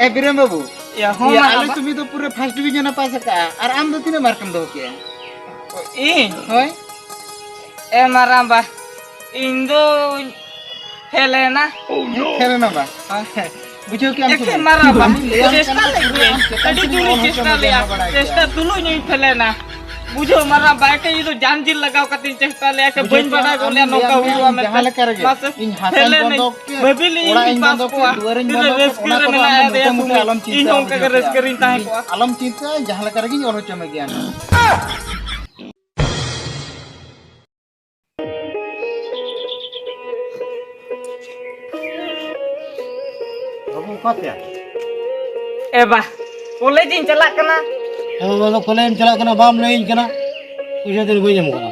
ए बिरम बाबू या हो ये आले माराबा तुम्ही तो पूरे फर्स्ट डिवीजन ना पास का और आम दो तीन मार्क दो के इन होय ए माराबा इंदो हेलेना खेले ना बा बुझो कि हम एके माराबा चेष्टा लेके तड़ी जुनी चेष्टा लिया चेष्टा तुलो नहीं फेलेना बुझो मारा बाइक ये तो जान जिल लगाव कती चेष्टा ले के बन बना गोलिया नौका हुआ में जहां ले करगे इन हासन बंदो के बबिली इन पास को दुआरिन बंदो रेस्क्यू रे मेना दे मुटे आलम इन चिंता हों का रेस्क्यू ताहे को आलम चिंता जहां ले करगे और चमे ज्ञान बाबू कते ए बा कॉलेज इन चला कना हम बाबू कॉलेज चला कना बाम लेइन कना पूछे दिन बई जम कना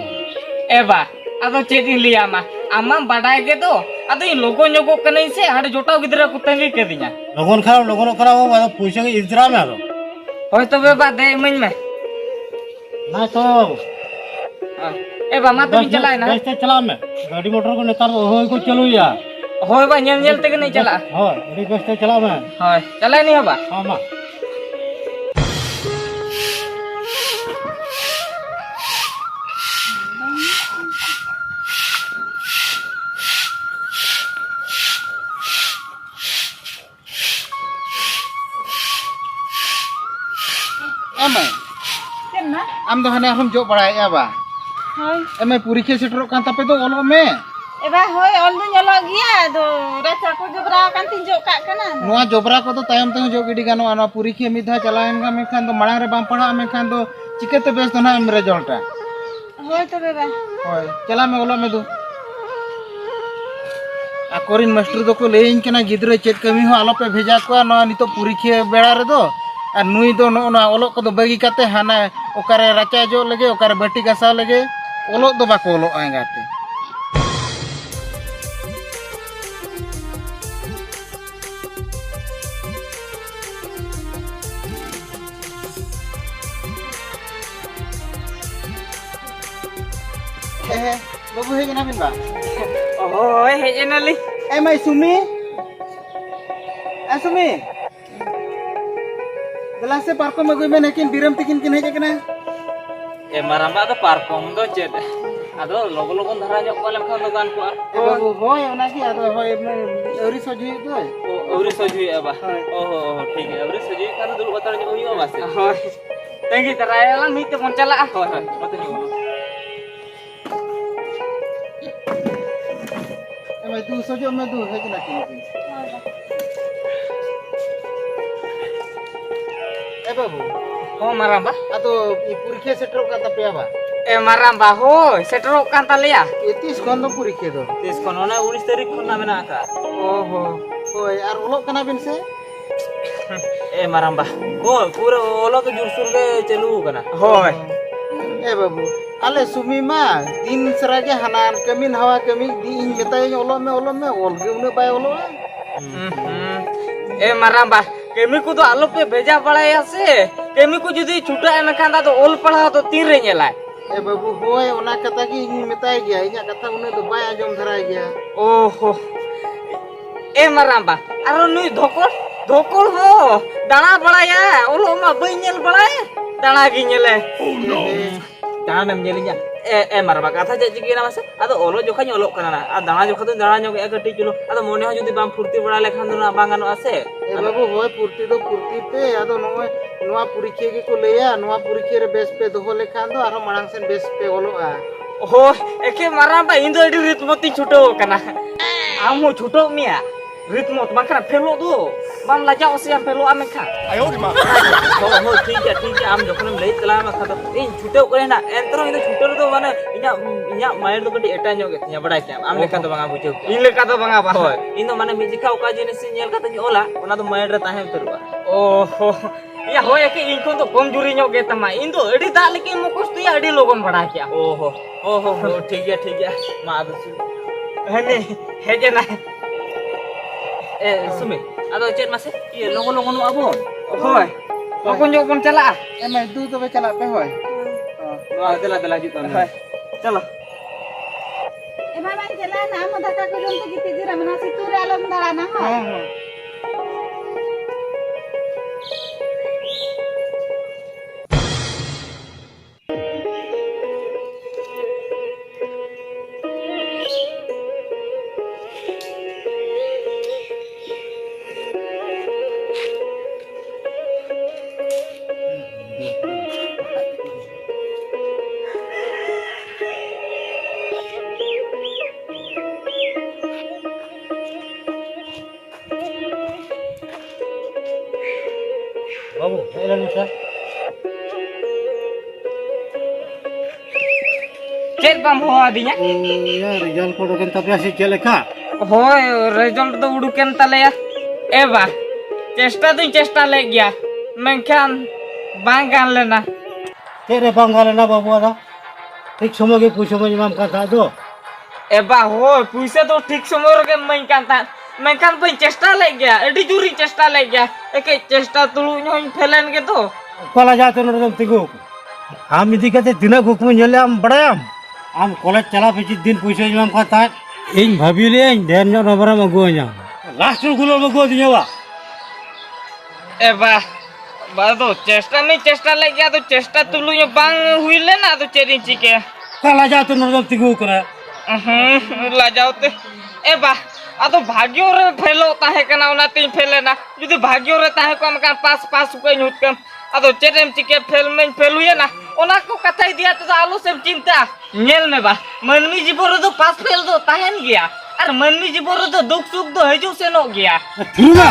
ए बा अदो चेक इन लिया मा आमा बाडाय के तो अदो इन लोगो ᱧᱚᱜᱚ कनै से हाडे जोटाव गिदरा को तंगी के दिया लगन करा वो बाबू पूछे के इंतजाम है होय तो बे बा दे मइन में ना तो ए बा मा तो चलाय ना बस चला में गाड़ी मोटर को नेतार होय को चलो या होय बा नेल नेल तक नहीं चला हां अभी बस चला में होय चलाय नहीं बा हां मा एमे केना आम दो हने हम जो बड़ाय बा होय एमे परीक्षा सेटरो कान तपे तो ओलो में एबा होय ऑल दु ñolo गिया दो राचा को जबरा कान तिन जो का कना नोआ जोबरा को तो तायम ते जो गिडी गानो आना परीक्षा मिधा चलाएन का में खान तो मणांग रे बाम पढ़ा में खान तो चिकेते बेस तो ना एम रिजल्ट होय तो बेबा होय चला में ओलो में दो आकोरिन मास्टर दो को लेइन केना गिदरे चेक कमी हो आलो पे भेजा को ना नितो परीक्षा बेड़ा रे दो और नुई दो ना ओलो को दो बगी काते हाना ओकारे राचा जो लगे ओकारे बट्टी गसा लगे ओलो दो बाको ओलो आंगाते बाबू हे जना बिन बा होय हे जनली ए मैं सुमी ए सुमी गला से पार्को में गई मैं लेकिन बिरम तिकिन किन हे कना ए मारामा तो पारकम दो चेत आदो लोगो लोगन धरा ᱧᱚᱜ को लेखा दो गान को ए बाबू होय ओना की आदो होय औरी सजुई तो औरी सजुई बा ओहो ठीक है औरी सजुई का दुल बतर ᱧᱚᱜ हुई बा से होय तंगी तरायला मिते मन चला होय होय मत ᱧᱚᱜ ए मैं तू सजो में दू हे कना किन ए बाबू हो मारामा आतो ई परीक्षा सेटर का तपिया बा ए मारामा होय सेटरो कान तालिया 31 खन दो परीक्षा दो 30 कोन ना 19 तारीख खन ना मेना का ओहो होय आर ओलो कना बिन से ए मारामा हो पूरा ओलो तो जुरसुर के चलू कना होय ए बाबू आले सुमी मा दिन सरा के हनान कमिन हवा कमी दी मेताय ओलो में ओल गे उने बाय ओलो ए मारामा केमी को तो आलो पे भेजा पड़ाया से केमी को जुदी छुटा एम खान तो ओल पढ़ा तो तीन रे नेला ए बाबू होय ओना कथा की इन मेताय गया इया कथा उने तो बाय आजम धराय गया ओहो ए मारामा आरो नुई धोकड़ हो दाना बड़ाया ओलो मा बई नेल बड़ाय दाना गी नेले दाना नेम नेलिया ए मारामा कथा जे जिगी ना मासे आदो ओलो जोखा ओलो कना ना आ दाना जोखा तो दाना ᱧᱚᱜ ए गटी चलो आदो मोने हो जुदी बाम फुर्ती बड़ा लेखान दो ना बांगानो आसे ए बाबू होय फुर्ती दो फुर्ती पे आदो नोय नोआ परीक्षा के को लेया नोआ परीक्षा रे बेस पे दोहो लेखान दो आरो मांग सेन बेस पे ओलोआ हो एके मारामा इन दो एडी रितमती छुटो कना आम हो छुटो मिया रितमत बाखरा फेलो दो बाम लाजा ओसे आम फेलो आम खा आयो रे मा हो ठीक है आम जखन लई तला मा खा इन छुटो करे ना एंतरो इन छुटो दो माने इया माइंड दो कटी एटा ᱧᱚᱜ ᱜᱮ बड़ा के आम लेखा तो बांगा बुझो इन लेखा तो बांगा बा होय इन दो माने मिजिका ओका जिनिस नेल काते ओला ओना दो माइंड रे ताहे उतरवा ओहो या होय के इन को तो कमजोरी ᱧᱚᱜ गे तमा इन दो एडी दा लेके मुकुस तो एडी लोगन बड़ा किया ओहो ठीक है मा आदसु हने हेजे ना ए सुमे आदो चेत मासे ये लोगो लोगो नु आबो होय लोगन जो बन चला ए मैं दू तो चला पे होय चला जितो चलो एबा बाई चला ना हम दाका को जम तो गिती जरा मना सितु रे आलम दाड़ा ना हो बाबू हेला नुसा चेक बम हो दिया या रिजल्ट को डकन तपिया से चलेका होय रिजल्ट तो उडुकेन तलेया एबा चेष्टा ले गया मेंखान बांग गान लेना तेरे बंगाल ना बाबू आदा ठीक समय के पूछो मैं इमाम का था दो एबा हो पुइसे तो ठीक समय रे मैं कांता मेंखान पे चेष्टा ले गया एडी जुरी चेष्टा ले गया एके चेष्टा तुलु इन फेलन के तो कॉलेज जाते नरदम तिगो हम इदी कते दिना गुकम नेले हम बड़ाम हम कॉलेज चला पे दिन पूछो इमाम का था इन भाबिले ध्यान न नबरा मगो nya लास्ट गुलो मगो दियावा एबा बादो चेष्टा ले गया तो चेष्टा तुलु बांग हुई लेना तो चेरी चिके कॉलेज जाते नरदम तिगो करा ला जाओते एबा आतो भाग्यो रे फेलो ताहे कना ओना तीन फेले ना जुदी भाग्यो रे ताहे को हमका पास को नुत कम आतो चेरेम चिके फेल में फेलुए ना ओना को कथाई दिया तो आलू से चिंता नेल में बा मनमी जीवन रे तो पास फेल दो ताहेन गया और मनमी जीवन रे तो दुख सुख दो हजू से नो गया थुरुमा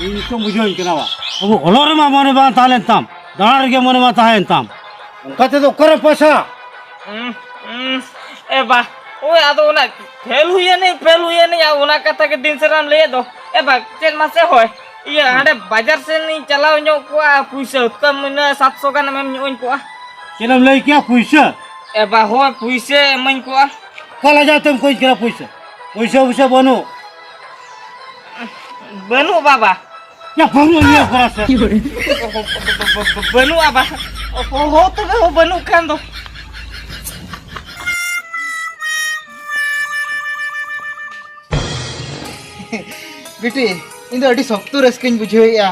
इन तो बुझो इनकनावा अब होलोरे मा मने बा तालेन ताम दार के मने मा ताहेन ताम कते तो करे पैसा एबा ओए आदो ना फेल हुए नहीं आ ओना कथा के दिन से राम ले दो एबा चेन मासे होय ये हाडे बाजार से नहीं चलाव नो को पुइसा कम ने 700 गान में इन को केनम ले क्या पैसा एबा हो पुइसे मन को कॉलेज जाते कोई करा पैसा बनु बाबा क्या बनो ये करा से बनु बाबा हो तो हो बनु खान दो बेटी इन अड़ी सख्त रस्कन बुझेया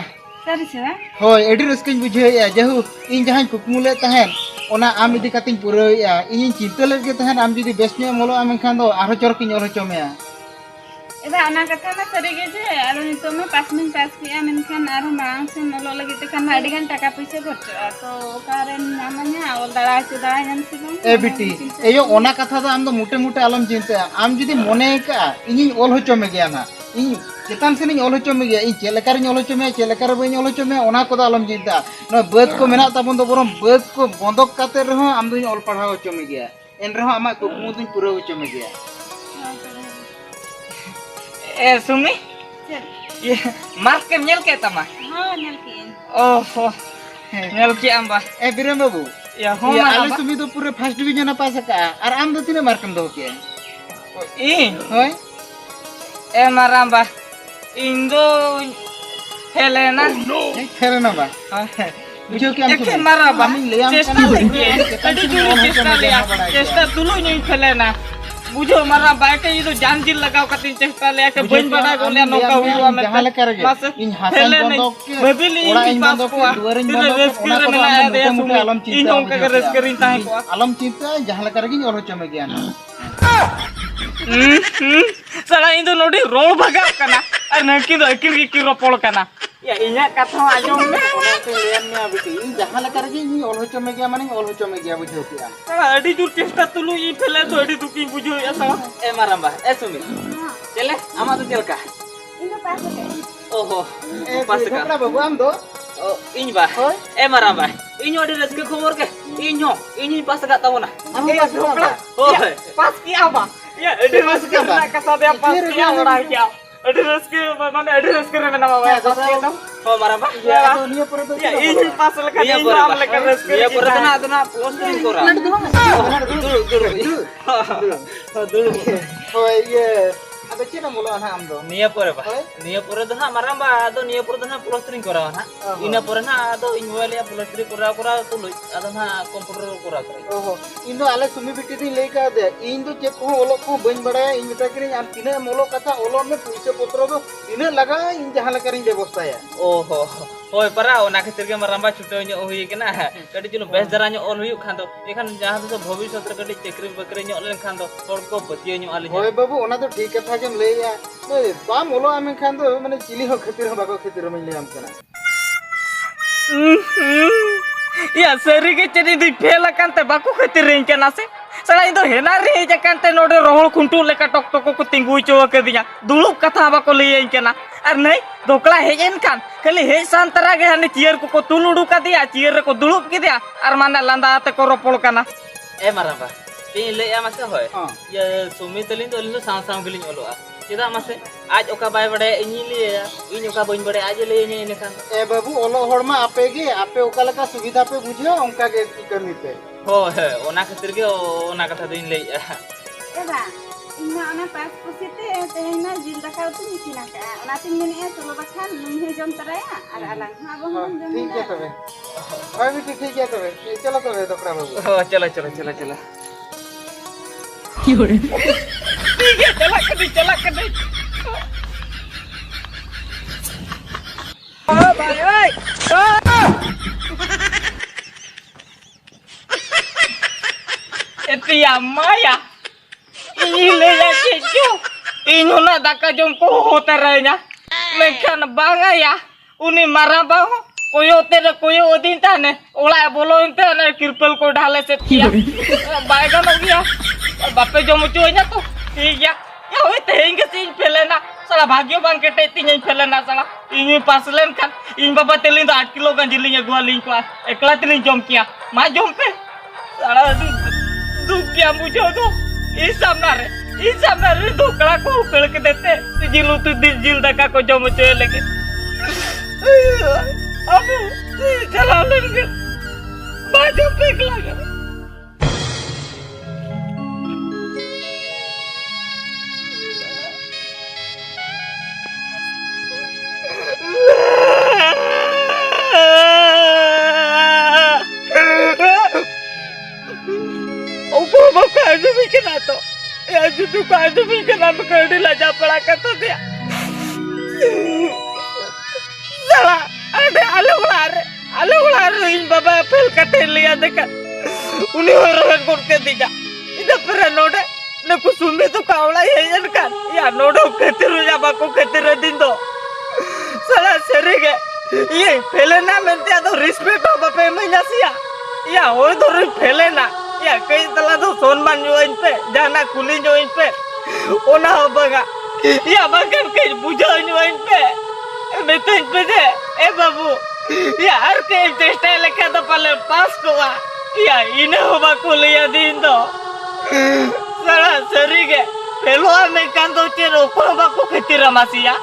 सर से होय अड़ी रस्कन बुझेया जहु इन जहां कुकमुले तहन ओना आम इदी कतिन पुरैया इन चिंता लेगे तहन आम जदी बेस ने मोलो आम खान दो आरो चरक इन ओलो चमेया एबा अना कथा ना सरीगे जे आरो नितो में 5 मिनट पास किया मेनखान आरो मांग से नलो लगी ते खान आडी गान टाका पैसा खर्च तो कारण नामने आवल दाड़ा जन से ए बेटी एयो ओना कथा दो आम दो मोटे मोटे आलम चिंता आम जदी मने का इन ओल हो चमे गया ना इन चेतान से नहीं ओल हो चमे गया इन चेलकार ओल हो चमे चेलकार बई ओल हो चमे ओना को आलम चिंता न बद को मेना ताबन दो बरम बद को बंदक काते रहो आम दो ओल पढ़ा हो चमे गया एन रहो आमा कुकमु दिन पूरा हो चमे गया ए सुमी ये मार्क के नेल के तमा हां नेल की ओहो नेल की आंबा ए बिरम बाबू या हो ये आले मारा सुमी तो पूरे फर्स्ट डिवीजन पास का और आम दो तीन मार्कम दो के ई होय ए मारांबा इंदो हेलेना फेरे ना बा बुझो कि हम एके माराबा हम ले आम चेष्टा लेके अड़ी जुली चेष्टा लिया चेष्टा तुलु नहीं फेलेना बुझो मारा बाइक ये तो जान दिल लगाओ कतिन चेष्टा ले के बन बड़ा गोलिया नौका हुआ में जहां लेकर गए इन हासन बंदोक के बबिली ओड़ा इन इन पास बंदोक को के दुआर इन बंदोक रेस्क्यू रे मेला दे सुमी इन ओंका के रेस्क्यू इन ताहे को आलम चिंता जहां लेकर गई और चमे गया ना साला इन तो नोडी रोड भगा कना और नकी तो अकिल की रोपड़ कना या इना कथा आजम में ओना के लेन में बेटी इन जहां लेकर गई इन और चमे गया माने और चमे गया बुझो किया साला अडी दूर चेष्टा तुलु ई फेले तो अडी दुकी बुझो या साला ए मारांबा ए सुमी चले आमा तो चलका इनो पास के ओहो ए पास का बकरा बाबू आम दो ओ इन बा ए मारांबा इनो अडी रस्के खबर के इनो इनी पास का तावना हम पास का ओए पास किया बा या अडी रस्के ना कसा दे पास किया बड़ा क्या अडी रस्के माने अडी रस्के रे ना बाबा पास किया तो हो मारांबा या तो नियो पर तो या इनी पास लका इनो आम लका रस्के ये पर ना अदना प्लस्टरिंग कोरा दूर होय ये अब चेना मोलो ना आम दो निया पर बा निया पर दो ना मारांबा आदो निया पर दो ना प्लस्टरिंग कोरा ना इना पर ना आदो इन मोबाइल या प्लस्टरिंग कोरा तो लई आदो ना कंप्यूटर कोरा ओहो इन दो आले सुमी बिटी दी लेई का दे इन दो चेक को ओलो को बन बड़ाया इन मेटा करी आम तिने मोलो कथा ओलो में पैसे पत्र दो इने लगा इन जहां लकरिन व्यवस्था है ओहो होय परा ओना खातिर के मारांबा छुटो ᱧᱚ हुई के ना कटी चलो बेस दरा ᱧᱚ ऑल हुई खान दो एखान जहां तो भविष्य रे कटी चक्री बकरी ᱧᱚ लेन खान दो और को बतियो ᱧᱚ आली होय बाबू ओना तो ठीक कथा केम लेया बा मोलो आम खान दो माने चिली हो खातिर बाको खातिर में ले आम कना या सरी के चरी दी फेल कांते बाकू खातिर रेन के ना से साला इन हेना रे जकानते नोडे रोहल खुंटू लेका टक टक को तिंगु चो कदिया दुलुप कथा बाको लई केना और नहीं दोकला हेजन खान खाली हे सांतरा गे हने चेयर को तुल उडू का दिया चेयर को दुलुप के दिया और माने लांदा ते को रोपड़ काना ए माराबा तीन ले मासे होय ये सुमित लिन तो लिन साव साव गलिन ओलोआ चेदा मासे आज ओका बाय बड़े इनी ले इन ओका बइन बड़े आज ले इनी खान ए बाबू ओलो हड़मा आपे गे आपे ओका लका सुविधा पे बुझियो उनका के करनी पे हो है ओना खातिर के ओना कथा दिन ले एबा इन्ना ओना पास पुसिते तेना जिल दका उतु निसिना का ओना तीन दिन ए चलो बखान नुई हे जम तराया और अलग हां बहन जम ठीक है तबे भाई भी ठीक है तबे चलो तबे दोकरा बाबू हो चलो चलो चलो चलो ठीक है चला कर दे ओ भाई ओए एतिया माया ini le ya kejo ini na daka jom ko hota ranya mekan banga ya uni marah bang koyo tere koyo odin tane ola bolo intane kirpel ko dhale se kia baega no gya bape jom chunya to ठीक ya ya hoy tehing ke sin pelena salah bhagyo bang kete tinya pelena salah ini paslen kan in baba telin 8 kilo kan jilinya gua ling ko ekla telin jom kia ma jom pe salah du kia mujo to इस ढोकला को उकड़ के देते जिल तू जिल दका को जम चोए लगे अब चला लेंगे बाजू फेंक लगे आजू भी के ना तो आजू तू आजू भी के नाम कर लाजा पड़ा का तो दिया साला अरे आलू उड़ा रे इन बाबा फेल कटे लिया देखा उन्हें रोहन करके दिया इधर पर नोडे न कुछ सुनने तो कावला है जन का या नोडो कहते रोजा बाको कहते रे दिन दो साला सरे के ये फेले ना मिलते तो रिस्पेक्ट हो बापे में जासिया या हो तो फेले ना या कई तला तो सोनमान जो इन पे जाना कुली जो इन पे ओना बगा या बगन के बुझो जो इन पे मैं तो इन पे दे ए बाबू या हर के चेष्टा लेके तो पहले पास को या इने होबा को लिया दिन दो साला सरी के पेलो में कांदो चेरो को बाको खेती रमासिया